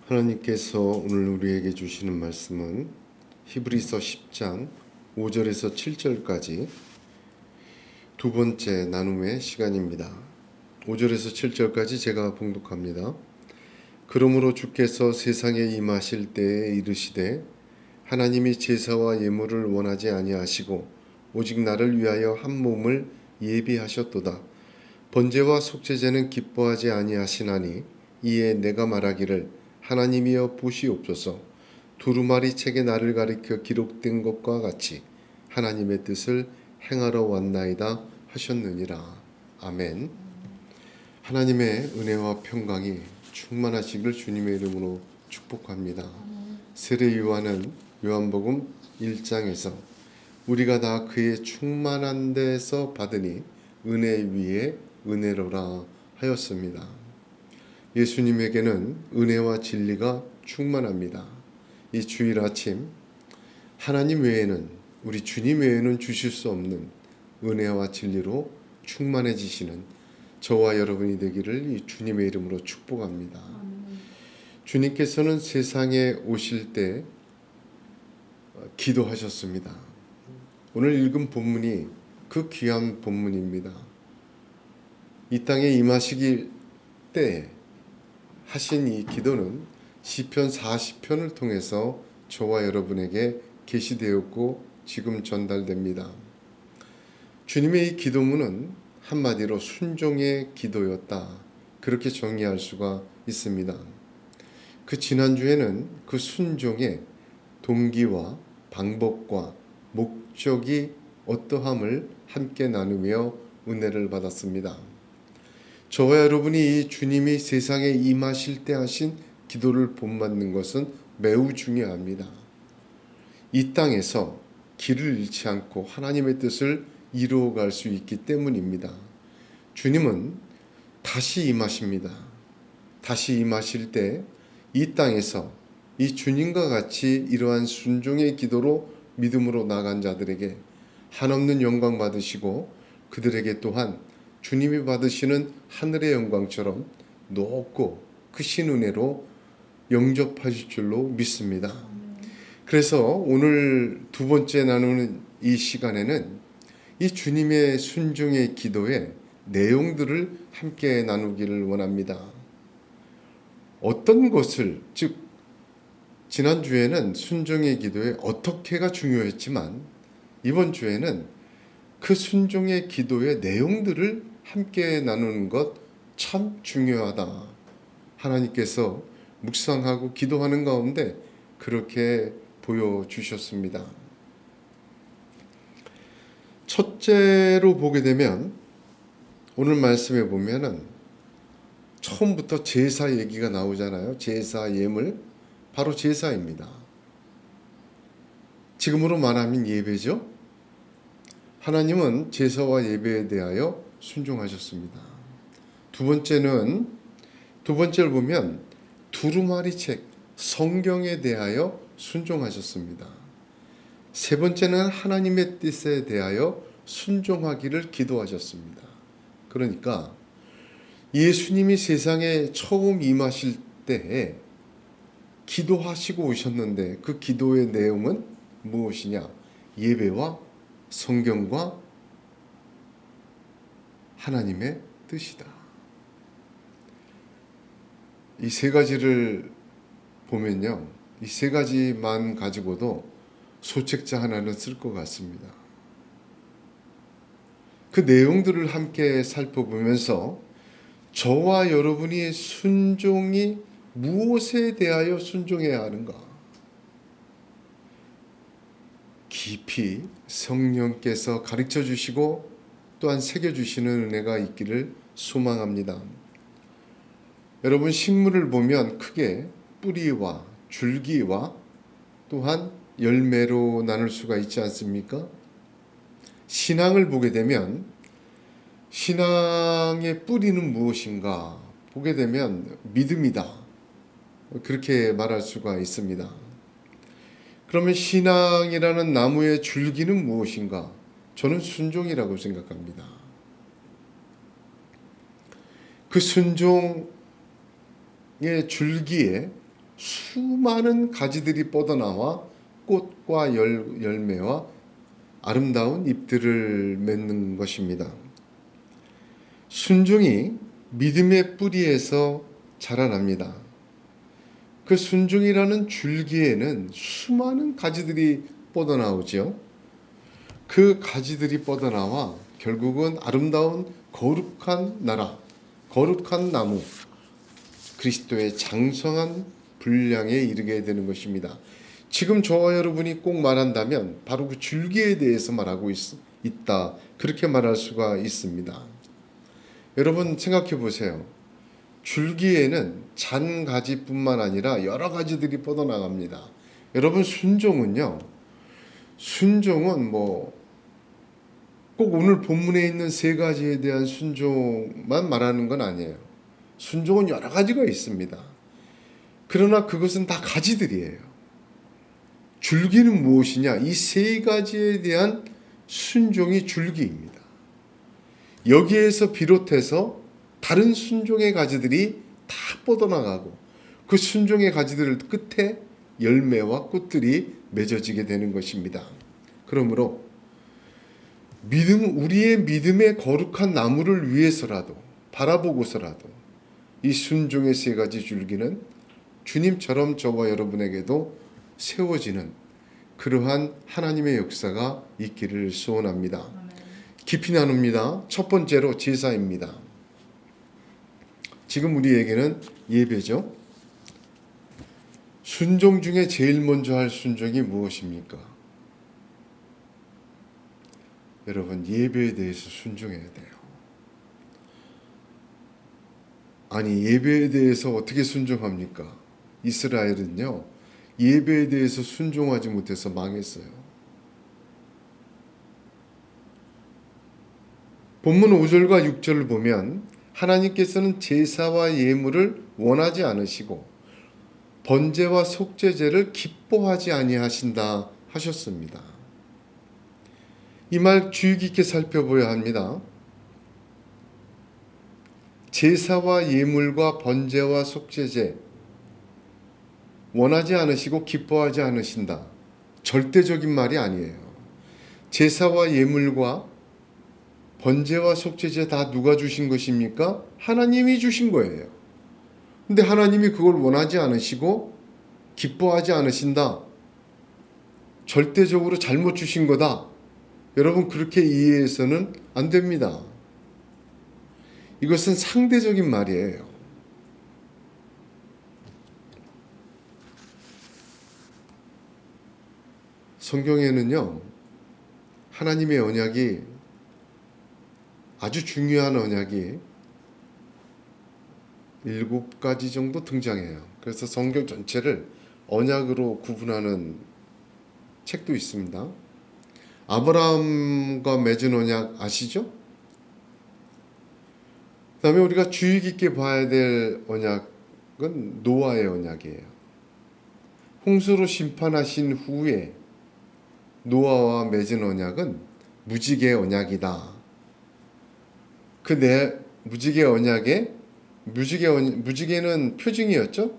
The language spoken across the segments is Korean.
하나님께서 오늘 우리에게 주시는 말씀은 히브리서 10장 5절에서 7절까지 두 번째 나눔의 시간입니다. 5절에서 7절까지 제가 봉독합니다. 그러므로 주께서 세상에 임하실 때에 이르시되 하나님이 제사와 예물을 원하지 아니하시고 오직 나를 위하여 한 몸을 예비하셨도다. 번제와 속죄제는 기뻐하지 아니하시나니 이에 내가 말하기를 하나님이여 보시옵소서. 두루마리 책에 나를 가리켜 기록된 것과 같이 하나님의 뜻을 행하러 왔나이다 하셨느니라. 아멘. 하나님의 은혜와 평강이 충만하시길 주님의 이름으로 축복합니다. 세례 요한은 요한복음 1장에서 우리가 다 그의 충만한 데서 받으니 은혜 위에 은혜로라 하였습니다. 예수님에게는 은혜와 진리가 충만합니다. 이 주일 아침 하나님 외에는, 우리 주님 외에는 주실 수 없는 은혜와 진리로 충만해지시는 저와 여러분이 되기를 이 주님의 이름으로 축복합니다. 주님께서는 세상에 오실 때 기도하셨습니다. 오늘 읽은 본문이 그 귀한 본문입니다. 이 땅에 임하시길 때 하신 이 기도는 시편 40편을 통해서 저와 여러분에게 계시되었고 지금 전달됩니다. 주님의 이 기도문은 한마디로 순종의 기도였다, 그렇게 정의할 수가 있습니다. 그 지난주에는 그 순종의 동기와 방법과 목적이 어떠함을 함께 나누며 은혜를 받았습니다. 저와 여러분이 이 주님이 세상에 임하실 때 하신 기도를 본받는 것은 매우 중요합니다. 이 땅에서 길을 잃지 않고 하나님의 뜻을 이루어갈 수 있기 때문입니다. 주님은 다시 임하십니다. 다시 임하실 때 이 땅에서 이 주님과 같이 이러한 순종의 기도로 믿음으로 나간 자들에게 한없는 영광 받으시고 그들에게 또한 주님이 받으시는 하늘의 영광처럼 높고 크신 은혜로 영접하실 줄로 믿습니다. 그래서 오늘 두 번째 나누는 이 시간에는 이 주님의 순종의 기도의 내용들을 함께 나누기를 원합니다. 어떤 것을, 즉 지난주에는 순종의 기도에 어떻게가 중요했지만 이번 주에는 그 순종의 기도의 내용들을 함께 나누는 것 참 중요하다. 하나님께서 묵상하고 기도하는 가운데 그렇게 보여주셨습니다. 첫째로 보게 되면 오늘 말씀에 보면은 처음부터 제사 얘기가 나오잖아요. 제사 예물, 바로 제사입니다. 지금으로 말하면 예배죠. 하나님은 제사와 예배에 대하여 순종하셨습니다. 두 번째를 보면 두루마리 책, 성경에 대하여 순종하셨습니다. 세 번째는 하나님의 뜻에 대하여 순종하기를 기도하셨습니다. 그러니까 예수님이 세상에 처음 임하실 때에 기도하시고 오셨는데 그 기도의 내용은 무엇이냐? 예배와 성경과 하나님의 뜻이다. 이 세 가지를 보면요, 이 세 가지만 가지고도 소책자 하나는 쓸 것 같습니다. 그 내용들을 함께 살펴보면서 저와 여러분이 순종이 무엇에 대하여 순종해야 하는가, 깊이 성령께서 가르쳐 주시고 또한 새겨주시는 은혜가 있기를 소망합니다. 여러분, 식물을 보면 크게 뿌리와 줄기와 또한 열매로 나눌 수가 있지 않습니까? 신앙을 보게 되면 신앙의 뿌리는 무엇인가 보게 되면 믿음이다, 그렇게 말할 수가 있습니다. 그러면 신앙이라는 나무의 줄기는 무엇인가? 저는 순종이라고 생각합니다. 그 순종의 줄기에 수많은 가지들이 뻗어나와 꽃과 열매와 아름다운 잎들을 맺는 것입니다. 순종이 믿음의 뿌리에서 자라납니다. 그 순종이라는 줄기에는 수많은 가지들이 뻗어나오죠. 그 가지들이 뻗어나와 결국은 아름다운 거룩한 나라, 거룩한 나무, 그리스도의 장성한 분량에 이르게 되는 것입니다. 지금 저와 여러분이 꼭 말한다면 바로 그 줄기에 대해서 말하고 있다. 그렇게 말할 수가 있습니다. 여러분 생각해 보세요. 줄기에는 잔가지뿐만 아니라 여러 가지들이 뻗어나갑니다. 여러분 순종은 꼭 오늘 본문에 있는 세 가지에 대한 순종만 말하는 건 아니에요. 순종은 여러 가지가 있습니다. 그러나 그것은 다 가지들이에요. 줄기는 무엇이냐? 이 세 가지에 대한 순종이 줄기입니다. 여기에서 비롯해서 다른 순종의 가지들이 다 뻗어나가고 그 순종의 가지들 끝에 열매와 꽃들이 맺어지게 되는 것입니다. 그러므로 우리의 믿음의 거룩한 나무를 위해서라도 바라보고서라도 이 순종의 세 가지 줄기는 주님처럼 저와 여러분에게도 세워지는 그러한 하나님의 역사가 있기를 소원합니다. 깊이 나눕니다. 첫 번째로 제사입니다. 지금 우리에게는 예배죠. 순종 중에 제일 먼저 할 순종이 무엇입니까? 여러분 예배에 대해서 순종해야 돼요. 아니 예배에 대해서 어떻게 순종합니까? 이스라엘은요 예배에 대해서 순종하지 못해서 망했어요. 본문 5절과 6절을 보면 하나님께서는 제사와 예물을 원하지 않으시고 번제와 속죄제를 기뻐하지 아니하신다 하셨습니다. 이 말 주의 깊게 살펴보아야 합니다. 제사와 예물과 번제와 속죄제 원하지 않으시고 기뻐하지 않으신다. 절대적인 말이 아니에요. 제사와 예물과 번제와 속죄제 다 누가 주신 것입니까? 하나님이 주신 거예요. 근데 하나님이 그걸 원하지 않으시고 기뻐하지 않으신다. 절대적으로 잘못 주신 거다. 여러분 그렇게 이해해서는 안 됩니다. 이것은 상대적인 말이에요. 성경에는요, 하나님의 언약이 아주 중요한 언약이 7가지 정도 등장해요. 그래서 성경 전체를 언약으로 구분하는 책도 있습니다. 아브라함과 맺은 언약 아시죠? 그 다음에 우리가 주의 깊게 봐야 될 언약은 노아의 언약이에요. 홍수로 심판하신 후에 노아와 맺은 언약은 무지개 언약이다. 무지개는 표징이었죠?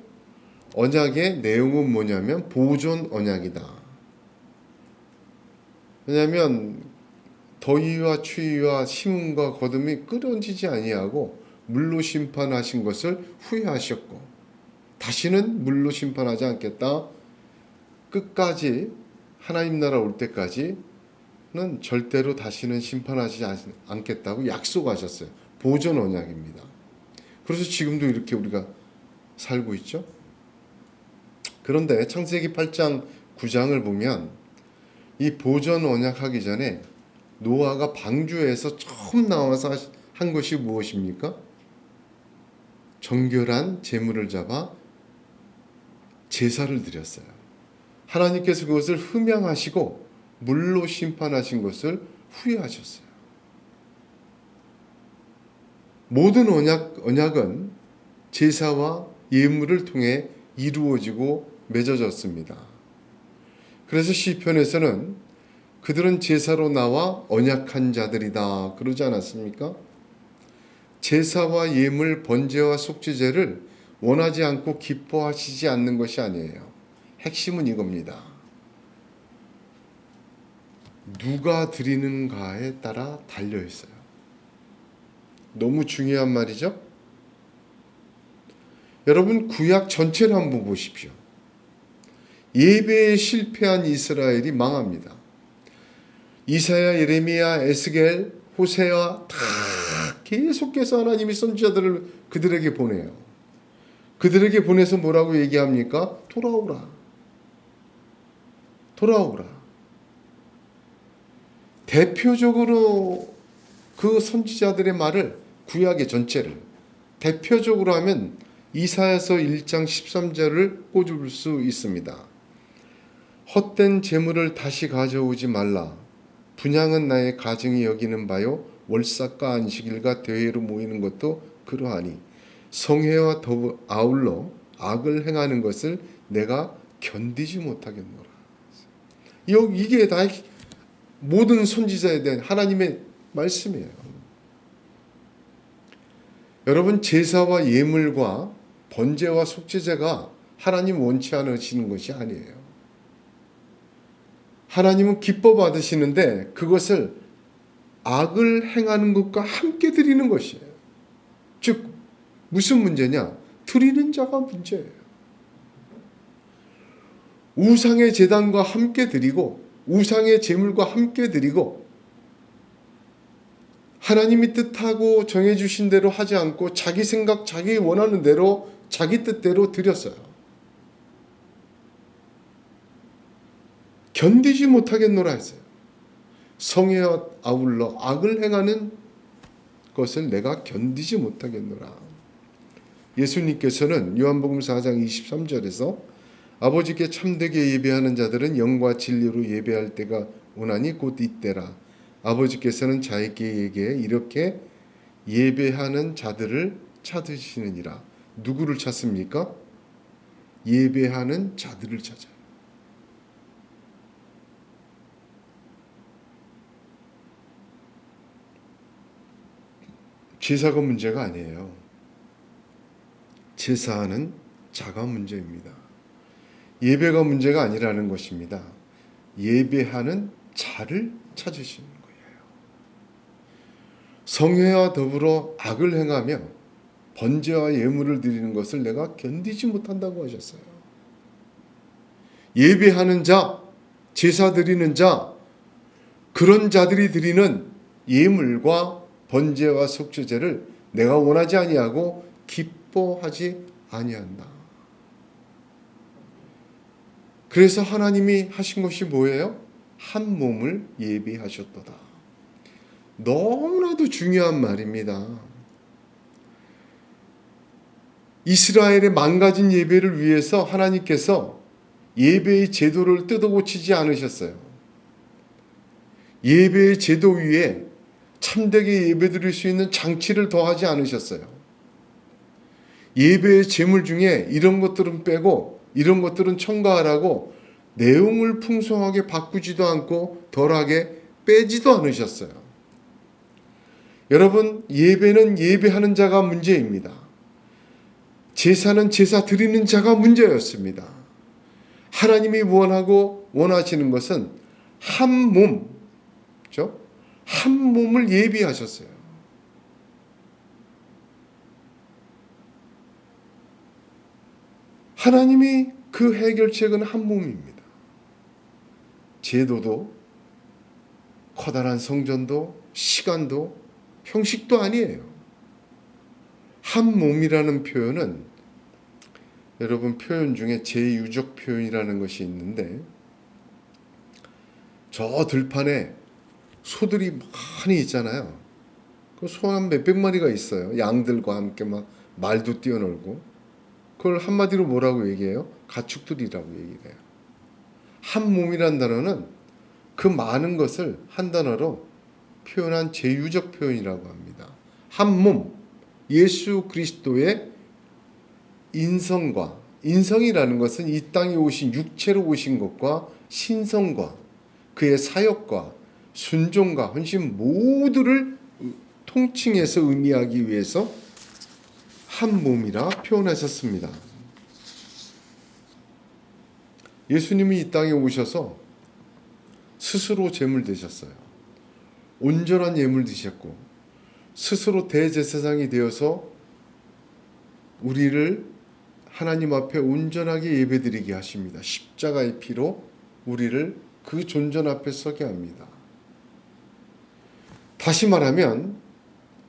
언약의 내용은 뭐냐면 보존 언약이다. 왜냐하면 더위와 추위와 심음과 거둠이 끊어지지 아니하고 물로 심판하신 것을 후회하셨고 다시는 물로 심판하지 않겠다. 끝까지 하나님 나라 올 때까지는 절대로 다시는 심판하지 않겠다고 약속하셨어요. 보존 언약입니다. 그래서 지금도 이렇게 우리가 살고 있죠. 그런데 창세기 8장 9장을 보면 이 보존 언약하기 전에 노아가 방주에서 처음 나와서 한 것이 무엇입니까? 정결한 제물을 잡아 제사를 드렸어요. 하나님께서 그것을 흠양하시고 물로 심판하신 것을 후회하셨어요. 모든 언약은 제사와 예물을 통해 이루어지고 맺어졌습니다. 그래서 시편에서는 그들은 제사로 나와 언약한 자들이다 그러지 않았습니까? 제사와 예물, 번제와 속죄제를 원하지 않고 기뻐하시지 않는 것이 아니에요. 핵심은 이겁니다. 누가 드리는가에 따라 달려 있어요. 너무 중요한 말이죠. 여러분, 구약 전체를 한번 보십시오. 예배에 실패한 이스라엘이 망합니다. 이사야, 예레미야, 에스겔, 호세아 다 계속해서 하나님이 선지자들을 그들에게 보내요. 그들에게 보내서 뭐라고 얘기합니까? 돌아오라. 돌아오라. 대표적으로 그 선지자들의 말을, 구약의 전체를 대표적으로 하면 이사야서 1장 13절을 꼽을 수 있습니다. 헛된 재물을 다시 가져오지 말라. 분향은 나의 가증이 여기는 바요. 월삭과 안식일과 대회로 모이는 것도 그러하니 성회와 더불어 아울러 악을 행하는 것을 내가 견디지 못하겠노라. 이게 다 모든 선지자에 대한 하나님의 말씀이에요. 여러분, 제사와 예물과 번제와 속죄제가 하나님 원치 않으시는 것이 아니에요. 하나님은 기뻐 받으시는데 그것을 악을 행하는 것과 함께 드리는 것이에요. 즉 무슨 문제냐? 드리는 자가 문제예요. 우상의 제단과 함께 드리고 우상의 제물과 함께 드리고 하나님이 뜻하고 정해주신 대로 하지 않고 자기 생각, 자기 원하는 대로 자기 뜻대로 드렸어요. 견디지 못하겠노라 했어요. 성회와 아울러 악을 행하는 것을 내가 견디지 못하겠노라. 예수님께서는 요한복음 4장 23절에서 아버지께 참되게 예배하는 자들은 영과 진리로 예배할 때가 오나니 곧 이때라. 아버지께서는 자기에게 이렇게 예배하는 자들을 찾으시느니라. 누구를 찾습니까? 예배하는 자들을 찾아요. 제사가 문제가 아니에요. 제사하는 자가 문제입니다. 예배가 문제가 아니라는 것입니다. 예배하는 자를 찾으시는 거예요. 성회와 더불어 악을 행하며 번제와 예물을 드리는 것을 내가 견디지 못한다고 하셨어요. 예배하는 자, 제사 드리는 자, 그런 자들이 드리는 예물과 번제와 속죄제를 내가 원하지 아니하고 기뻐하지 아니한다. 그래서 하나님이 하신 것이 뭐예요? 한 몸을 예비하셨도다. 너무나도 중요한 말입니다. 이스라엘의 망가진 예배를 위해서 하나님께서 예배의 제도를 뜯어고치지 않으셨어요. 예배의 제도 위에 참되게 예배드릴 수 있는 장치를 더하지 않으셨어요. 예배의 제물 중에 이런 것들은 빼고 이런 것들은 첨가하라고 내용을 풍성하게 바꾸지도 않고 덜하게 빼지도 않으셨어요. 여러분, 예배는 예배하는 자가 문제입니다. 제사는 제사 드리는 자가 문제였습니다. 하나님이 원하고 원하시는 것은 한 몸, 그렇죠? 한 몸을 예비하셨어요. 하나님이 그 해결책은 한 몸입니다. 제도도 커다란 성전도 시간도 형식도 아니에요. 한 몸이라는 표현은 여러분 표현 중에 제유적 표현이라는 것이 있는데 저 들판에 소들이 많이 있잖아요. 그 소 한 몇백 마리가 있어요. 양들과 함께 막 말도 뛰어놀고 그걸 한마디로 뭐라고 얘기해요? 가축들이라고 얘기해요. 한 몸이란 단어는 그 많은 것을 한 단어로 표현한 제유적 표현이라고 합니다. 한 몸, 예수 그리스도의 인성과 인성이라는 것은 이 땅에 오신 육체로 오신 것과 신성과 그의 사역과 순종과 헌신 모두를 통칭해서 의미하기 위해서 한 몸이라 표현하셨습니다. 예수님이 이 땅에 오셔서 스스로 제물 되셨어요. 온전한 예물 드셨고 스스로 대제사장이 되어서 우리를 하나님 앞에 온전하게 예배드리게 하십니다. 십자가의 피로 우리를 그 존전 앞에 서게 합니다. 다시 말하면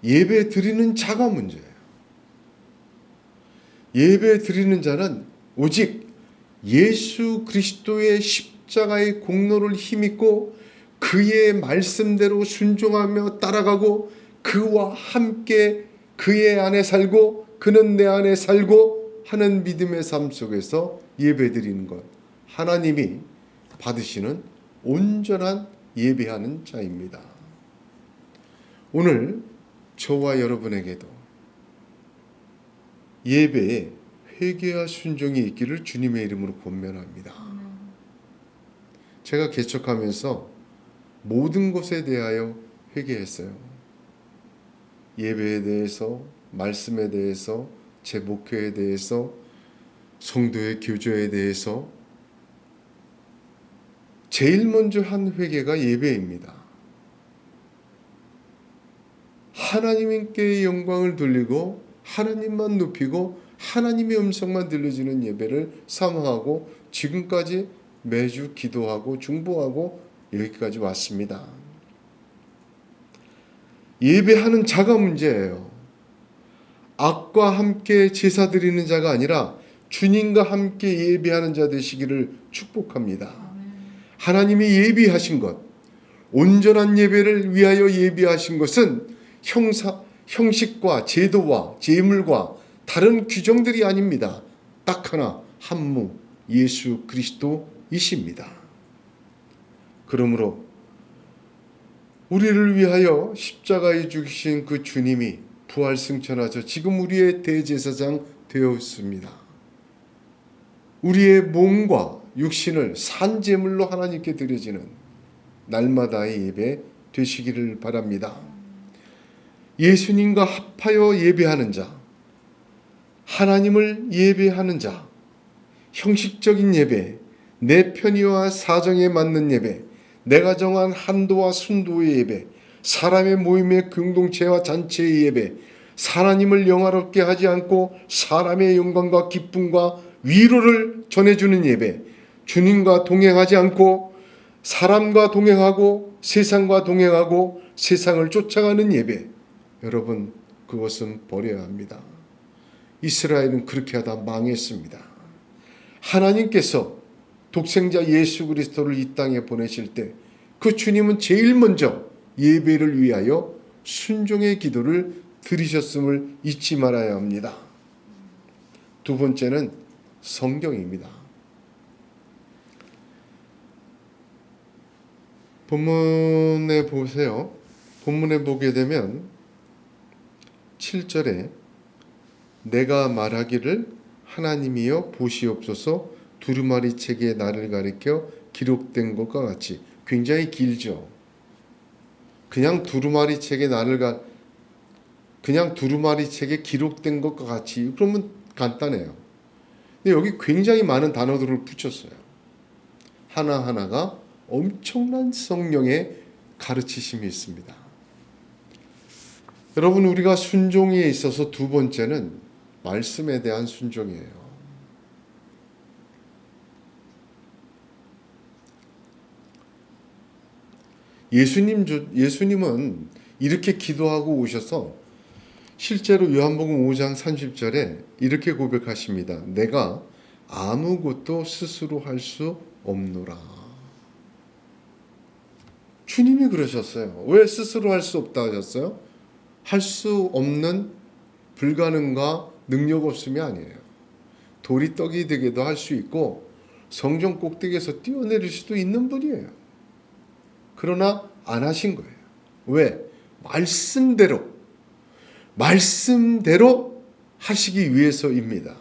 예배 드리는 자가 문제예요. 예배 드리는 자는 오직 예수 그리스도의 십자가의 공로를 힘입고 그의 말씀대로 순종하며 따라가고 그와 함께 그의 안에 살고 그는 내 안에 살고 하는 믿음의 삶 속에서 예배드리는 것, 하나님이 받으시는 온전한 예배하는 자입니다. 오늘 저와 여러분에게도 예배에 회개와 순종이 있기를 주님의 이름으로 권면합니다. 제가 개척하면서 모든 것에 대하여 회개했어요. 예배에 대해서, 말씀에 대해서, 제 목회에 대해서, 성도의 교제에 대해서 제일 먼저 한 회개가 예배입니다. 하나님께 영광을 돌리고 하나님만 높이고 하나님의 음성만 들려지는 예배를 사모하고 지금까지 매주 기도하고 중보하고 여기까지 왔습니다. 예배하는 자가 문제예요. 악과 함께 제사 드리는 자가 아니라 주님과 함께 예배하는 자 되시기를 축복합니다. 하나님이 예비하신 것, 온전한 예배를 위하여 예비하신 것은 형식과 제도와 제물과 다른 규정들이 아닙니다. 딱 하나, 한무, 예수 그리스도이십니다. 그러므로 우리를 위하여 십자가에 죽으신 그 주님이 부활 승천하셔 지금 우리의 대제사장 되었습니다. 우리의 몸과 육신을 산제물로 하나님께 드려지는 날마다의 예배 되시기를 바랍니다. 예수님과 합하여 예배하는 자, 하나님을 예배하는 자, 형식적인 예배, 내 편의와 사정에 맞는 예배, 내가 정한 한도와 순도의 예배, 사람의 모임의 공동체와 잔치의 예배, 하나님을 영화롭게 하지 않고 사람의 영광과 기쁨과 위로를 전해주는 예배, 주님과 동행하지 않고 사람과 동행하고 세상과 동행하고 세상을 쫓아가는 예배, 여러분 그것은 버려야 합니다. 이스라엘은 그렇게 하다 망했습니다. 하나님께서 독생자 예수 그리스도를 이 땅에 보내실 때 그 주님은 제일 먼저 예배를 위하여 순종의 기도를 드리셨음을 잊지 말아야 합니다. 두 번째는 성경입니다. 본문에 보세요. 본문에 보게 되면 7절에 내가 말하기를 하나님이여 보시옵소서 두루마리 책에 나를 가리켜 기록된 것과 같이, 굉장히 길죠. 그냥 두루마리 책에 기록된 것과 같이 그러면 간단해요. 근데 여기 굉장히 많은 단어들을 붙였어요. 하나하나가 엄청난 성령의 가르치심이 있습니다. 여러분, 우리가 순종에 있어서 두 번째는 말씀에 대한 순종이에요. 예수님은 이렇게 기도하고 오셔서 실제로 요한복음 5장 30절에 이렇게 고백하십니다. 내가 아무것도 스스로 할 수 없노라. 주님이 그러셨어요. 왜 스스로 할 수 없다 하셨어요? 할 수 없는 불가능과 능력 없음이 아니에요. 돌이 떡이 되게도 할 수 있고 성전 꼭대기에서 뛰어내릴 수도 있는 분이에요. 그러나 안 하신 거예요. 왜? 말씀대로 하시기 위해서입니다.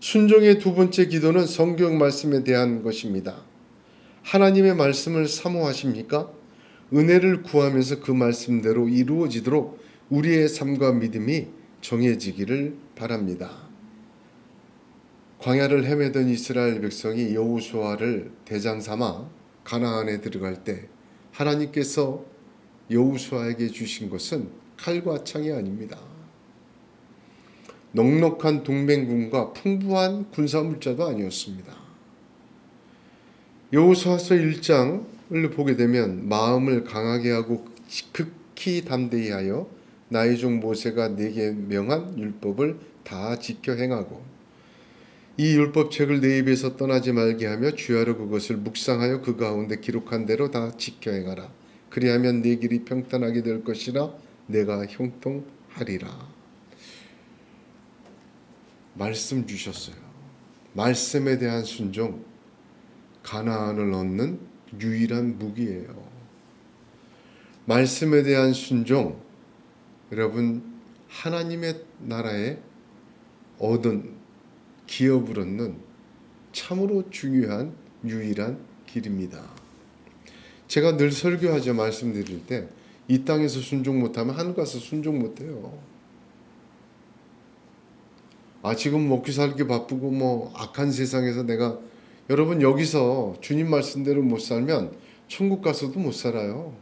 순종의 두 번째 기도는 성경 말씀에 대한 것입니다. 하나님의 말씀을 사모하십니까? 은혜를 구하면서 그 말씀대로 이루어지도록 우리의 삶과 믿음이 정해지기를 바랍니다. 광야를 헤매던 이스라엘 백성이 여호수아를 대장 삼아 가나안에 들어갈 때 하나님께서 여호수아에게 주신 것은 칼과 창이 아닙니다. 넉넉한 동맹군과 풍부한 군사물자도 아니었습니다. 여호수아서 1장을 보게 되면 마음을 강하게 하고 극히 담대히 하여 나의 종 모세가 네게 명한 율법을 다 지켜 행하고 이 율법책을 내 입에서 떠나지 말게 하며 주야로 그것을 묵상하여 그 가운데 기록한 대로 다 지켜 행하라. 그리하면 네 길이 평탄하게 될 것이라 내가 형통하리라. 말씀 주셨어요. 말씀에 대한 순종, 가나안을 얻는 유일한 무기예요. 말씀에 대한 순종, 여러분 하나님의 나라에 얻은 기업을 얻는 참으로 중요한 유일한 길입니다. 제가 늘 설교하죠. 말씀드릴 때 이 땅에서 순종 못하면 하늘 가서 순종 못해요. 지금 먹기 살기 바쁘고 악한 세상에서 내가 여러분 여기서 주님 말씀대로 못 살면 천국 가서도 못 살아요.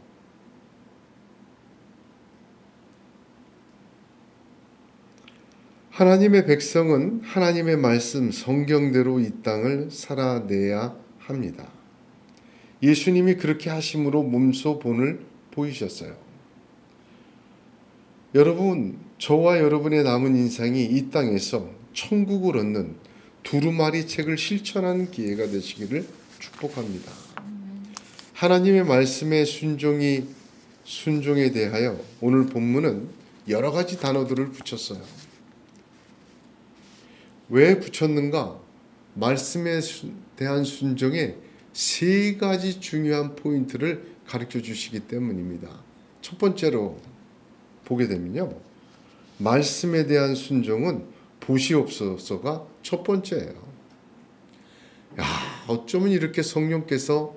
하나님의 백성은 하나님의 말씀 성경대로 이 땅을 살아내야 합니다. 예수님이 그렇게 하심으로 몸소 본을 보이셨어요. 여러분, 저와 여러분의 남은 인생이 이 땅에서 천국을 얻는 두루마리 책을 실천하는 기회가 되시기를 축복합니다. 하나님의 말씀의 순종에 대하여 오늘 본문은 여러 가지 단어들을 붙였어요. 왜 붙였는가? 말씀에 대한 순종에 세 가지 중요한 포인트를 가르쳐 주시기 때문입니다. 첫 번째로 보게 되면요, 말씀에 대한 순종은 보시옵소서가 첫 번째예요. 어쩌면 이렇게 성령께서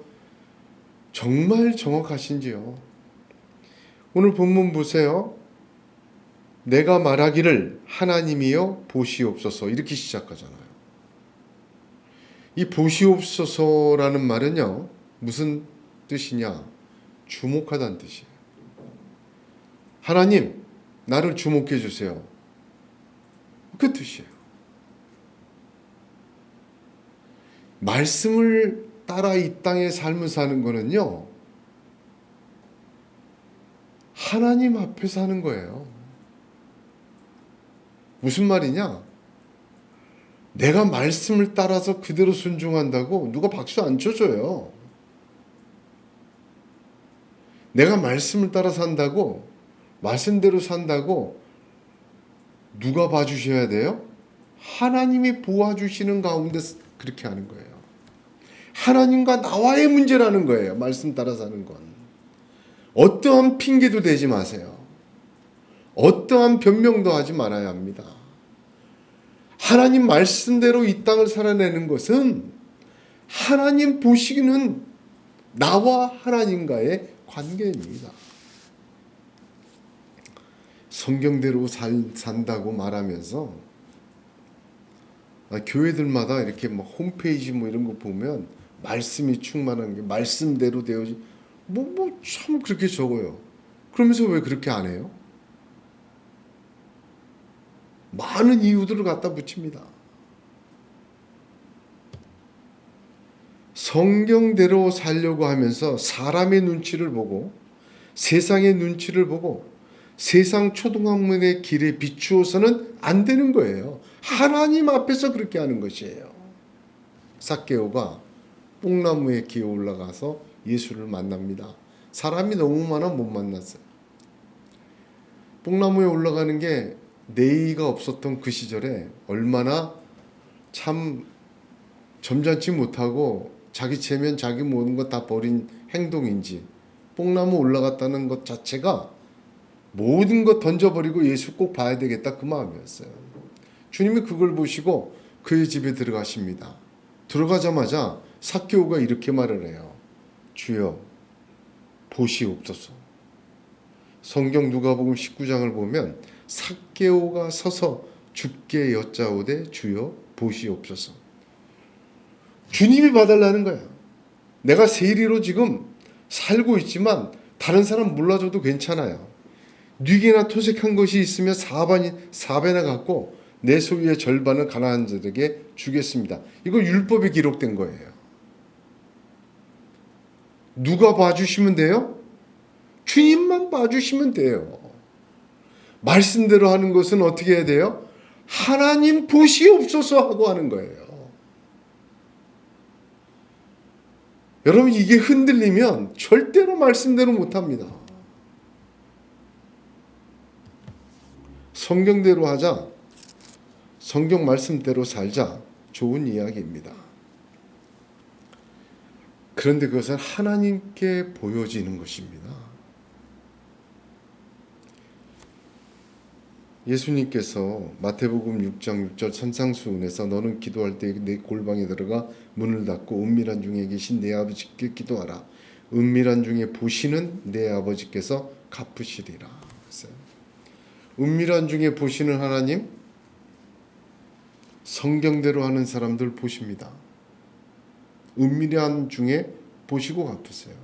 정말 정확하신지요. 오늘 본문 보세요. 내가 말하기를 하나님이여 보시옵소서 이렇게 시작하잖아요. 이 보시옵소서라는 말은요, 무슨 뜻이냐? 주목하다는 뜻이에요. 하나님, 나를 주목해 주세요. 그 뜻이에요. 말씀을 따라 이 땅의 삶을 사는 거는요, 하나님 앞에 사는 거예요. 무슨 말이냐? 내가 말씀을 따라서 그대로 순종한다고 누가 박수 안 쳐줘요. 내가 말씀을 따라 산다고, 말씀대로 산다고 누가 봐주셔야 돼요? 하나님이 보아주시는 가운데 그렇게 하는 거예요. 하나님과 나와의 문제라는 거예요. 말씀 따라 사는 건. 어떠한 핑계도 대지 마세요. 어떠한 변명도 하지 말아야 합니다. 하나님 말씀대로 이 땅을 살아내는 것은 하나님 보시기는 나와 하나님과의 관계입니다. 성경대로 산다고 말하면서 교회들마다 이렇게 홈페이지 이런 거 보면 말씀이 충만한 게 말씀대로 되어지 참 그렇게 적어요. 그러면서 왜 그렇게 안 해요? 많은 이유들을 갖다 붙입니다. 성경대로 살려고 하면서 사람의 눈치를 보고 세상의 눈치를 보고 세상 초등학문의 길에 비추어서는 안 되는 거예요. 하나님 앞에서 그렇게 하는 것이에요. 삭개오가 뽕나무에 기어 올라가서 예수를 만납니다. 사람이 너무 많아 못 만났어요. 뽕나무에 올라가는 게 내의가 없었던 그 시절에 얼마나 참 점잖지 못하고 자기 체면 자기 모든 것 다 버린 행동인지, 뽕나무 올라갔다는 것 자체가 모든 것 던져버리고 예수 꼭 봐야 되겠다 그 마음이었어요. 주님이 그걸 보시고 그의 집에 들어가십니다. 들어가자마자 삭개오가 이렇게 말을 해요. 주여 보시옵소서. 성경 누가복음 19장을 보면 삭개오가 서서 주께 여짜오되 주여 보시옵소서. 주님이 봐달라는 거야. 내가 세리로 지금 살고 있지만 다른 사람 몰라줘도 괜찮아요. 뉘게나 토색한 것이 있으면 사배나 갖고 내 소유의 절반을 가난한 자들에게 주겠습니다. 이거 율법에 기록된 거예요. 누가 봐주시면 돼요? 주님만 봐주시면 돼요. 말씀대로 하는 것은 어떻게 해야 돼요? 하나님 보시옵소서 하고 하는 거예요. 여러분, 이게 흔들리면 절대로 말씀대로 못합니다. 성경대로 하자, 성경 말씀대로 살자, 좋은 이야기입니다. 그런데 그것은 하나님께 보여지는 것입니다. 예수님께서 마태복음 6장 6절 산상수훈에서 너는 기도할 때 내 골방에 들어가 문을 닫고 은밀한 중에 계신 내 아버지께 기도하라. 은밀한 중에 보시는 내 아버지께서 갚으시리라. 은밀한 중에 보시는 하나님, 성경대로 하는 사람들 보십니다. 은밀한 중에 보시고 갚으세요.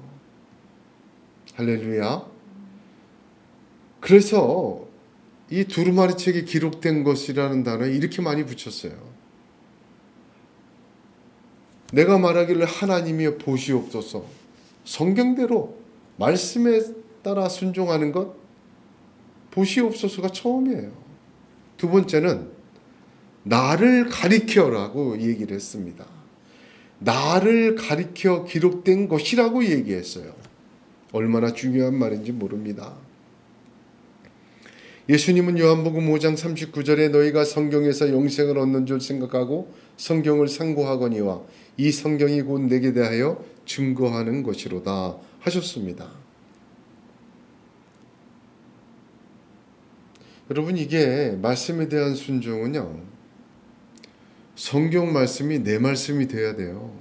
할렐루야. 그래서 이 두루마리 책에 기록된 것이라는 단어에 이렇게 많이 붙였어요. 내가 말하기를 하나님이 보시옵소서. 성경대로 말씀에 따라 순종하는 것, 보시옵소서가 처음이에요. 두 번째는 나를 가리켜라고 얘기를 했습니다. 나를 가리켜 기록된 것이라고 얘기했어요. 얼마나 중요한 말인지 모릅니다. 예수님은 요한복음 5장 39절에 너희가 성경에서 영생을 얻는 줄 생각하고 성경을 상고하거니와 이 성경이 곧 내게 대하여 증거하는 것이로다 하셨습니다. 여러분, 이게 말씀에 대한 순종은요, 성경 말씀이 내 말씀이 돼야 돼요.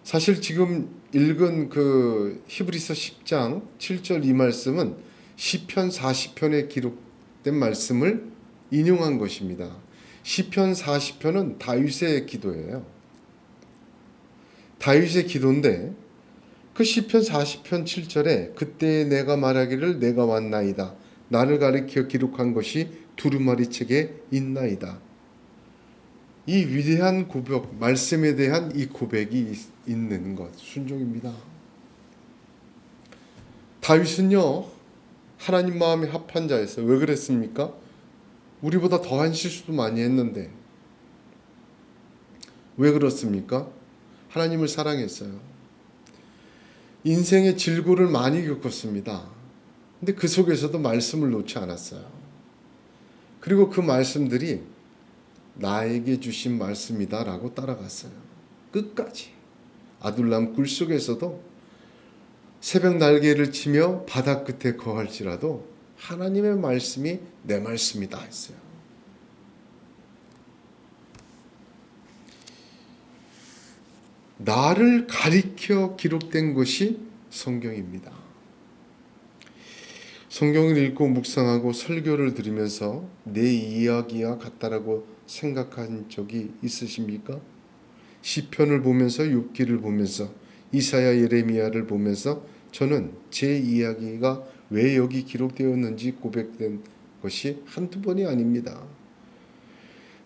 사실 지금 읽은 그 히브리서 10장 7절 이 말씀은 시편 40편에 기록된 말씀을 인용한 것입니다. 시편 40편은 다윗의 기도예요. 다윗의 기도인데 그 시편 40편 7절에 그때 내가 말하기를 내가 왔나이다. 나를 가리켜 기록한 것이 두루마리 책에 있나이다. 이 위대한 고백, 말씀에 대한 이 고백이 있는 것, 순종입니다. 다윗은요, 하나님 마음에 합한 자였어요. 왜 그랬습니까? 우리보다 더한 실수도 많이 했는데 왜 그렇습니까? 하나님을 사랑했어요. 인생의 질고를 많이 겪었습니다. 근데 그 속에서도 말씀을 놓지 않았어요. 그리고 그 말씀들이 나에게 주신 말씀이다 라고 따라갔어요. 끝까지. 아둘람 굴 속에서도 새벽 날개를 치며 바다 끝에 거할지라도 하나님의 말씀이 내 말씀이다 했어요. 나를 가리켜 기록된 것이 성경입니다. 성경을 읽고 묵상하고 설교를 들으면서 내 이야기와 같다라고 생각한 적이 있으십니까? 시편을 보면서 욥기를 보면서 이사야 예레미야를 보면서 저는 제 이야기가 왜 여기 기록되었는지 고백된 것이 한두 번이 아닙니다.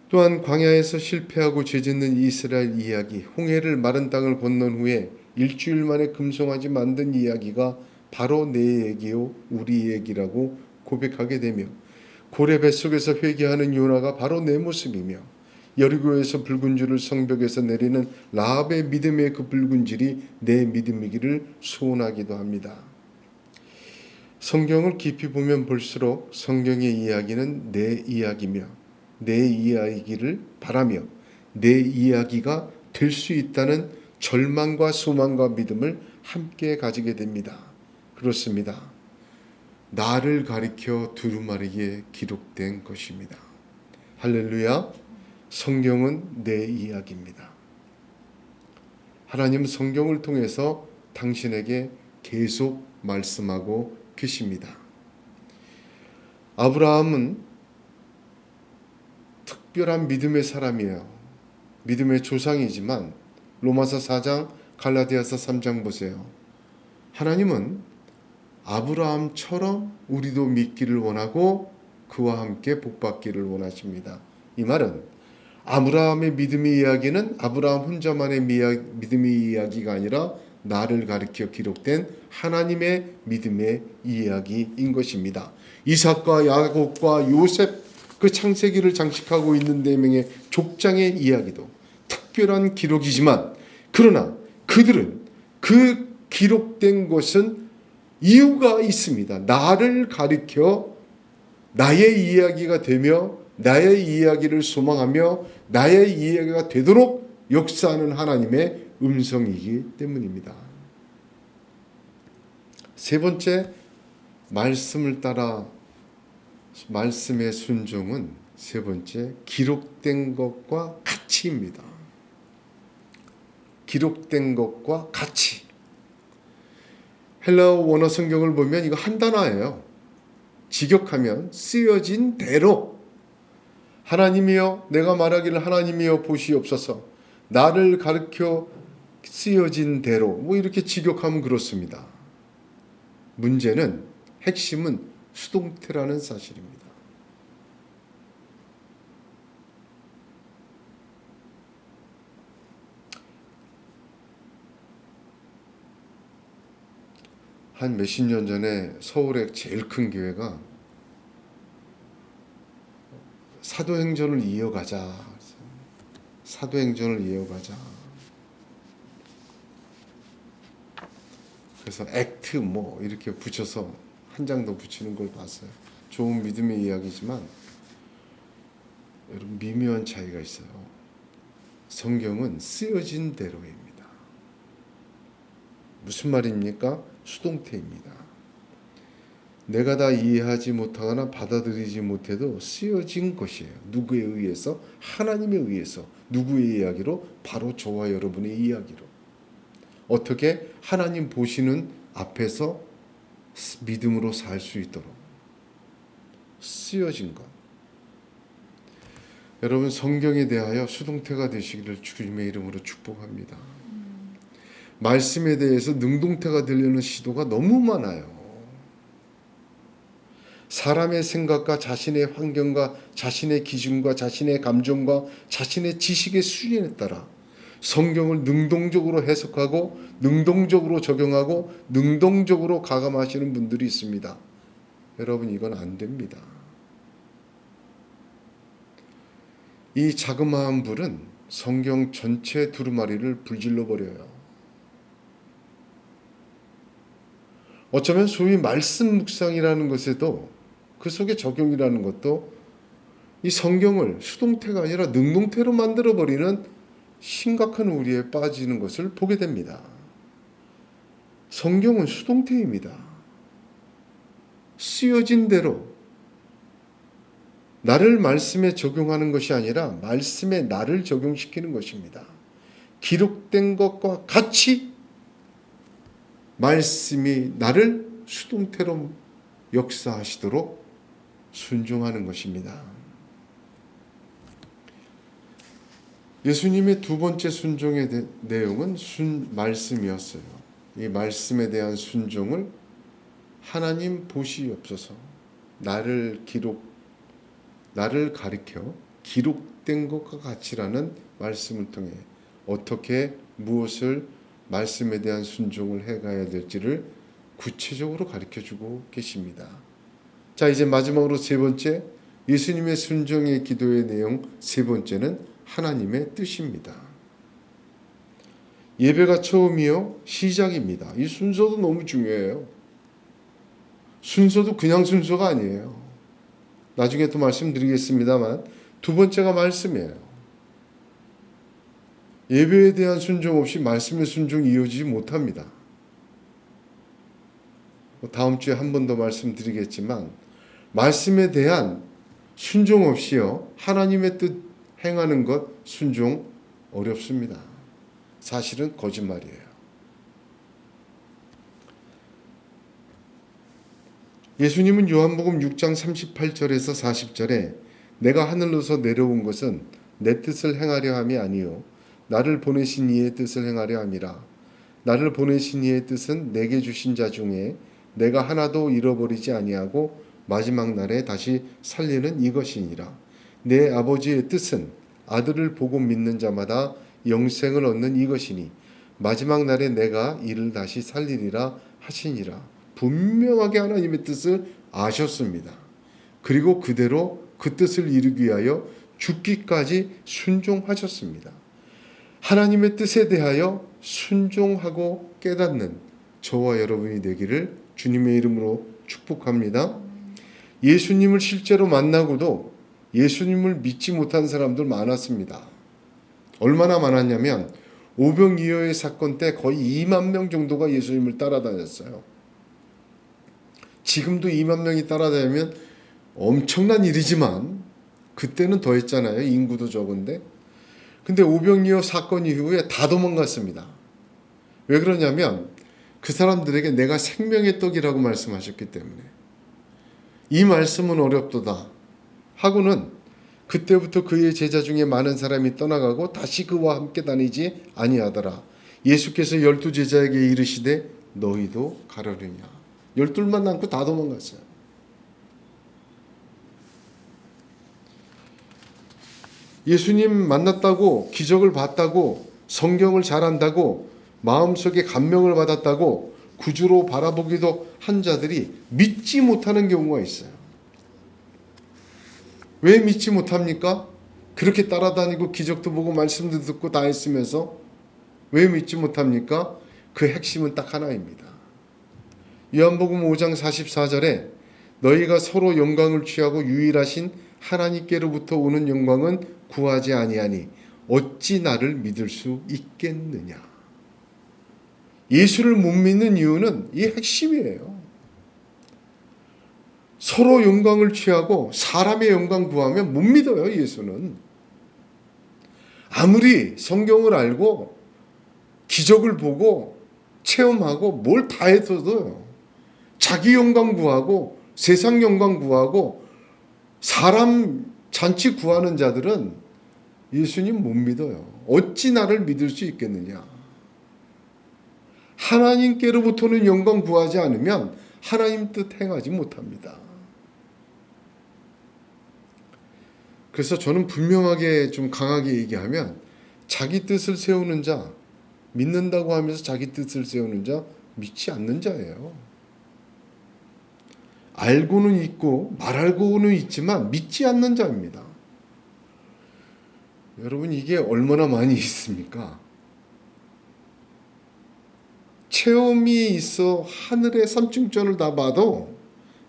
또한 광야에서 실패하고 죄짓는 이스라엘 이야기, 홍해를 마른 땅을 건넌 후에 일주일 만에 금송아지 만든 이야기가 바로 내 얘기요 우리 얘기라고 고백하게 되며 고래 뱃속에서 회개하는 요나가 바로 내 모습이며 여리고에서 붉은 줄을 성벽에서 내리는 라합의 믿음의 그 붉은 줄이 내 믿음이기를 소원하기도 합니다. 성경을 깊이 보면 볼수록 성경의 이야기는 내 이야기며 내 이야기를 바라며 내 이야기가 될 수 있다는 절망과 소망과 믿음을 함께 가지게 됩니다. 그렇습니다. 나를 가리켜 두루마리에 기록된 것입니다. 할렐루야. 성경은 내 이야기입니다. 하나님 성경을 통해서 당신에게 계속 말씀하고 계십니다. 아브라함은 특별한 믿음의 사람이에요. 믿음의 조상이지만 로마서 4장, 갈라디아서 3장 보세요. 하나님은 아브라함처럼 우리도 믿기를 원하고 그와 함께 복받기를 원하십니다. 이 말은 아브라함의 믿음의 이야기는 아브라함 혼자만의 믿음의 이야기가 아니라 나를 가리켜 기록된 하나님의 믿음의 이야기인 것입니다. 이삭과 야곱과 요셉, 그 창세기를 장식하고 있는 4명의 족장의 이야기도 특별한 기록이지만, 그러나 그들은 그 기록된 것은 이유가 있습니다. 나를 가리켜 나의 이야기가 되며 나의 이야기를 소망하며 나의 이야기가 되도록 역사하는 하나님의 음성이기 때문입니다. 세 번째, 말씀을 따라 말씀의 순종은 세 번째, 기록된 것과 같이입니다. 기록된 것과 같이. 헬라어 원어 성경을 보면 이거 한 단어예요. 직역하면 쓰여진 대로. 하나님이여, 내가 말하기를 하나님이여 보시옵소서, 나를 가르쳐 쓰여진 대로, 뭐 이렇게 직역하면 그렇습니다. 문제는, 핵심은 수동태라는 사실입니다. 한 몇십 년 전에 서울의 제일 큰 교회가 사도행전을 이어가자. 사도행전을 이어가자. 그래서 액트 뭐 이렇게 붙여서 한 장 더 붙이는 걸 봤어요. 좋은 믿음의 이야기지만 여러분, 미묘한 차이가 있어요. 성경은 쓰여진 대로입니다. 무슨 말입니까? 수동태입니다. 내가 다 이해하지 못하거나 받아들이지 못해도 쓰여진 것이에요. 누구에 의해서? 하나님에 의해서. 누구의 이야기로? 바로 저와 여러분의 이야기로. 어떻게? 하나님 보시는 앞에서 믿음으로 살 수 있도록 쓰여진 것. 여러분, 성경에 대하여 수동태가 되시기를 주님의 이름으로 축복합니다. 말씀에 대해서 능동태가 되려는 시도가 너무 많아요. 사람의 생각과 자신의 환경과 자신의 기준과 자신의 감정과 자신의 지식의 수준에 따라 성경을 능동적으로 해석하고 능동적으로 적용하고 능동적으로 가감하시는 분들이 있습니다. 여러분, 이건 안 됩니다. 이 자그마한 불은 성경 전체 두루마리를 불질러 버려요. 어쩌면 소위 말씀 묵상이라는 것에도, 그 속에 적용이라는 것도 이 성경을 수동태가 아니라 능동태로 만들어버리는 심각한 우리에 빠지는 것을 보게 됩니다. 성경은 수동태입니다. 쓰여진 대로 나를 말씀에 적용하는 것이 아니라 말씀에 나를 적용시키는 것입니다. 기록된 것과 같이 말씀이 나를 수동태로 역사하시도록 순종하는 것입니다. 예수님의 두 번째 순종의 내용은 말씀이었어요. 이 말씀에 대한 순종을 하나님 보시옵소서, 나를 가리켜 기록된 것과 같이라는 말씀을 통해 어떻게 무엇을 말씀에 대한 순종을 해가야 될지를 구체적으로 가르쳐주고 계십니다. 자, 이제 마지막으로 세 번째, 예수님의 순종의 기도의 내용 세 번째는 하나님의 뜻입니다. 예배가 처음이요 시작입니다. 이 순서도 너무 중요해요. 순서도 그냥 순서가 아니에요. 나중에 또 말씀드리겠습니다만 두 번째가 말씀이에요. 예배에 대한 순종 없이 말씀의 순종이 이어지지 못합니다. 다음 주에 한 번 더 말씀드리겠지만 말씀에 대한 순종 없이요 하나님의 뜻 행하는 것 순종 어렵습니다. 사실은 거짓말이에요. 예수님은 요한복음 6장 38절에서 40절에 내가 하늘로서 내려온 것은 내 뜻을 행하려 함이 아니요 나를 보내신 이의 뜻을 행하려 함이라. 나를 보내신 이의 뜻은 내게 주신 자 중에 내가 하나도 잃어버리지 아니하고 마지막 날에 다시 살리는 이것이니라. 내 아버지의 뜻은 아들을 보고 믿는 자마다 영생을 얻는 이것이니 마지막 날에 내가 이를 다시 살리리라 하시니라. 분명하게 하나님의 뜻을 아셨습니다. 그리고 그대로 그 뜻을 이루기 위하여 죽기까지 순종하셨습니다. 하나님의 뜻에 대하여 순종하고 깨닫는 저와 여러분이 되기를 주님의 이름으로 축복합니다. 예수님을 실제로 만나고도 예수님을 믿지 못한 사람들 많았습니다. 얼마나 많았냐면 오병이어의 사건 때 거의 2만 명 정도가 예수님을 따라다녔어요. 지금도 2만 명이 따라다니면 엄청난 일이지만 그때는 더 했잖아요. 인구도 적은데. 근데 오병이어 사건 이후에 다 도망갔습니다. 왜 그러냐면 그 사람들에게 내가 생명의 떡이라고 말씀하셨기 때문에. 이 말씀은 어렵도다 하고는 그때부터 그의 제자 중에 많은 사람이 떠나가고 다시 그와 함께 다니지 아니하더라. 예수께서 12 제자에게 이르시되 너희도 가려느냐. 12만 남고 다 도망갔어요. 예수님 만났다고 기적을 봤다고 성경을 잘한다고 마음속에 감명을 받았다고 구주로 바라보기도 한 자들이 믿지 못하는 경우가 있어요. 왜 믿지 못합니까? 그렇게 따라다니고 기적도 보고 말씀도 듣고 다 했으면서 왜 믿지 못합니까? 그 핵심은 딱 하나입니다. 요한복음 5장 44절에 너희가 서로 영광을 취하고 유일하신 하나님께로부터 오는 영광은 구하지 아니하니 어찌 나를 믿을 수 있겠느냐. 예수를 못 믿는 이유는 이 핵심이에요. 서로 영광을 취하고 사람의 영광 구하면 못 믿어요. 예수는. 아무리 성경을 알고 기적을 보고 체험하고 뭘 다 해서도요. 자기 영광 구하고 세상 영광 구하고 사람 잔치 구하는 자들은 예수님 못 믿어요. 어찌 나를 믿을 수 있겠느냐. 하나님께로부터는 영광 구하지 않으면 하나님 뜻 행하지 못합니다. 그래서 저는 분명하게 좀 강하게 얘기하면 자기 뜻을 세우는 자, 믿는다고 하면서 자기 뜻을 세우는 자, 믿지 않는 자예요. 알고는 있고 말알고는 있지만 믿지 않는 자입니다. 여러분 이게 얼마나 많이 있습니까? 체험이 있어 하늘의 삼층전을 다 봐도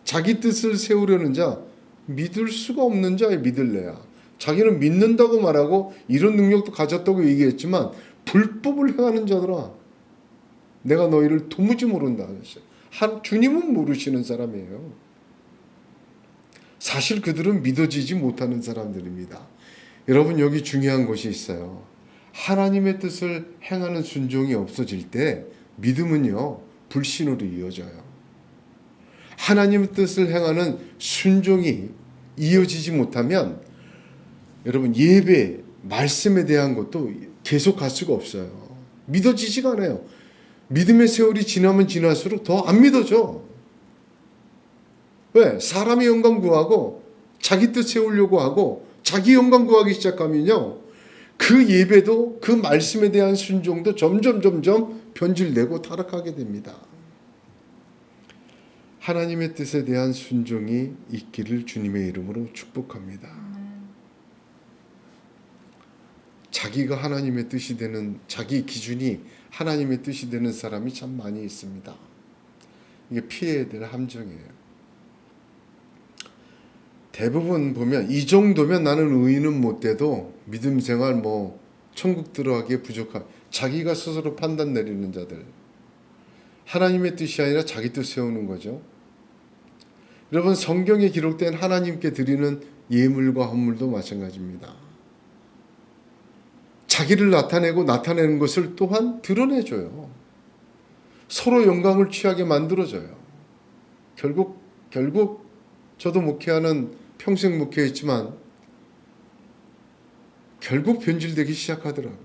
자기 뜻을 세우려는 자, 믿을 수가 없는 자에 믿을래야. 자기는 믿는다고 말하고 이런 능력도 가졌다고 얘기했지만 불법을 행하는 자들아 내가 너희를 도무지 모른다 하셨어요. 주님은 모르시는 사람이에요. 사실 그들은 믿어지지 못하는 사람들입니다. 여러분 여기 중요한 것이 있어요. 하나님의 뜻을 행하는 순종이 없어질 때 믿음은요 불신으로 이어져요. 하나님의 뜻을 행하는 순종이 이어지지 못하면 여러분 예배, 말씀에 대한 것도 계속 갈 수가 없어요. 믿어지지가 않아요. 믿음의 세월이 지나면 지날수록 더 안 믿어져. 왜? 사람의 영광 구하고 자기 뜻 세우려고 하고 자기 영광 구하기 시작하면요. 그 예배도 그 말씀에 대한 순종도 점점 변질되고 타락하게 됩니다. 하나님의 뜻에 대한 순종이 있기를 주님의 이름으로 축복합니다. 자기가 하나님의 뜻이 되는 자기 기준이 하나님의 뜻이 되는 사람이 참 많이 있습니다. 이게 피해야 될 함정이에요. 대부분 보면 이 정도면 나는 의인은 못 돼도 믿음 생활 천국 들어가기에 부족한 자기가 스스로 판단 내리는 자들. 하나님의 뜻이 아니라 자기 뜻 세우는 거죠. 여러분 성경에 기록된 하나님께 드리는 예물과 헌물도 마찬가지입니다. 자기를 나타내는 것을 또한 드러내줘요. 서로 영광을 취하게 만들어줘요. 결국 결국 저도 목회하는 평생 목회했지만 결국 변질되기 시작하더라고요.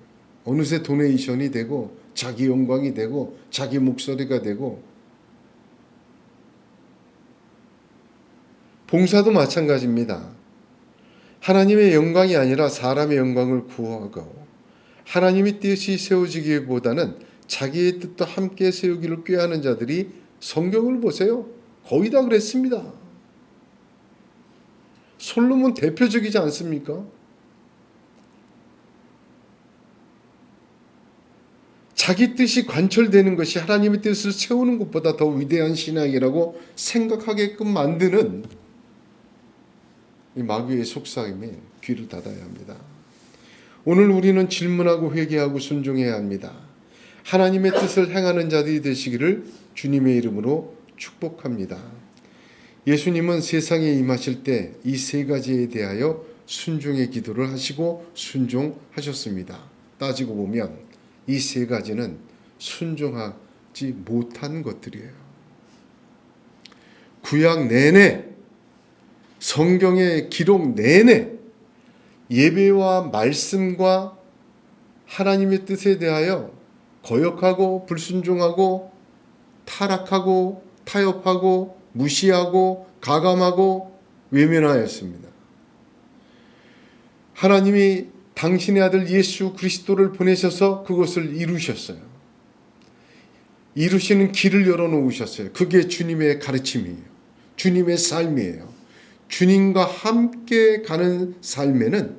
어느새 도네이션이 되고 자기 영광이 되고 자기 목소리가 되고, 봉사도 마찬가지입니다. 하나님의 영광이 아니라 사람의 영광을 구하고 하나님의 뜻이 세워지기보다는 자기의 뜻도 함께 세우기를 꾀하는 자들이, 성경을 보세요. 거의 다 그랬습니다. 솔로몬 대표적이지 않습니까? 자기 뜻이 관철되는 것이 하나님의 뜻을 세우는 것보다 더 위대한 신앙이라고 생각하게끔 만드는 이 마귀의 속삭임에 귀를 닫아야 합니다. 오늘 우리는 질문하고 회개하고 순종해야 합니다. 하나님의 뜻을 행하는 자들이 되시기를 주님의 이름으로 축복합니다. 예수님은 세상에 임하실 때 이 세 가지에 대하여 순종의 기도를 하시고 순종하셨습니다. 따지고 보면 이 세 가지는 순종하지 못한 것들이에요. 구약 내내, 성경의 기록 내내 예배와 말씀과 하나님의 뜻에 대하여 거역하고 불순종하고 타락하고 타협하고 무시하고 가감하고 외면하였습니다. 하나님이 당신의 아들 예수 그리스도를 보내셔서 그것을 이루셨어요. 이루시는 길을 열어놓으셨어요. 그게 주님의 가르침이에요. 주님의 삶이에요. 주님과 함께 가는 삶에는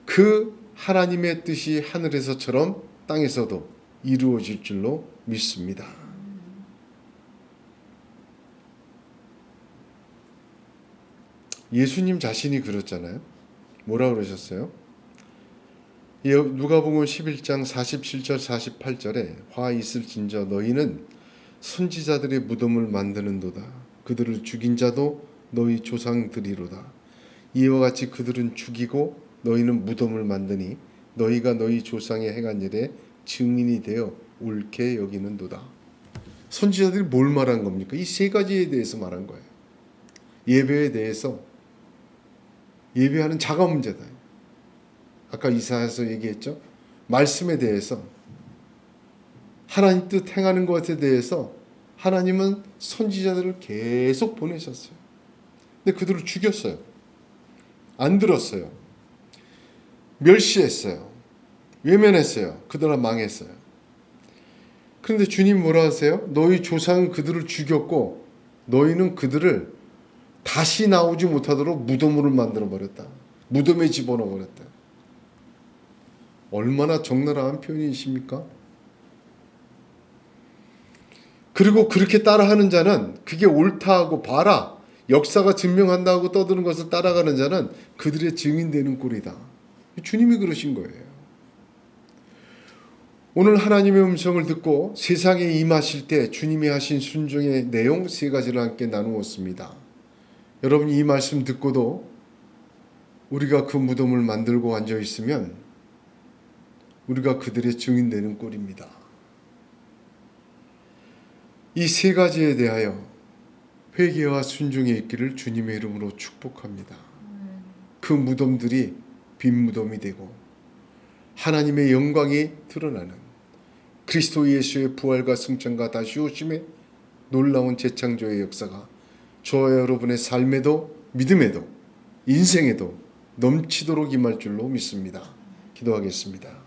그 하나님의 뜻이 하늘에서처럼 땅에서도 이루어질 줄로 믿습니다. 예수님 자신이 그랬잖아요. 뭐라 그러셨어요? 누가복음 11장 47절 48절에 화 있을진저 너희는 선지자들의 무덤을 만드는도다. 그들을 죽인 자도 너희 조상들이로다. 이와 같이 그들은 죽이고 너희는 무덤을 만드니 너희가 너희 조상의 행한 일에 증인이 되어 옳게 여기는도다. 선지자들이 뭘 말한 겁니까? 이 세 가지에 대해서 말한 거예요. 예배에 대해서, 예배하는 자가 문제다. 아까 이사야서 얘기했죠. 말씀에 대해서, 하나님 뜻 행하는 것에 대해서 하나님은 선지자들을 계속 보내셨어요. 근데 그들을 죽였어요. 안 들었어요. 멸시했어요. 외면했어요. 그들은 망했어요. 그런데 주님 뭐라 하세요? 너희 조상은 그들을 죽였고 너희는 그들을 다시 나오지 못하도록 무덤으로 만들어버렸다. 무덤에 집어넣어버렸다. 얼마나 적나라한 표현이십니까? 그리고 그렇게 따라하는 자는, 그게 옳다고 봐라, 역사가 증명한다고 떠드는 것을 따라가는 자는 그들의 증인되는 꼴이다. 주님이 그러신 거예요. 오늘 하나님의 음성을 듣고 세상에 임하실 때 주님이 하신 순종의 내용 세 가지를 함께 나누었습니다. 여러분, 이 말씀 듣고도 우리가 그 무덤을 만들고 앉아 있으면 우리가 그들의 증인되는 꼴입니다. 이 세 가지에 대하여 회개와 순종의 있기를 주님의 이름으로 축복합니다. 그 무덤들이 빈 무덤이 되고 하나님의 영광이 드러나는 그리스도 예수의 부활과 승천과 다시 오심의 놀라운 재창조의 역사가 저와 여러분의 삶에도 믿음에도 인생에도 넘치도록 임할 줄로 믿습니다. 기도하겠습니다.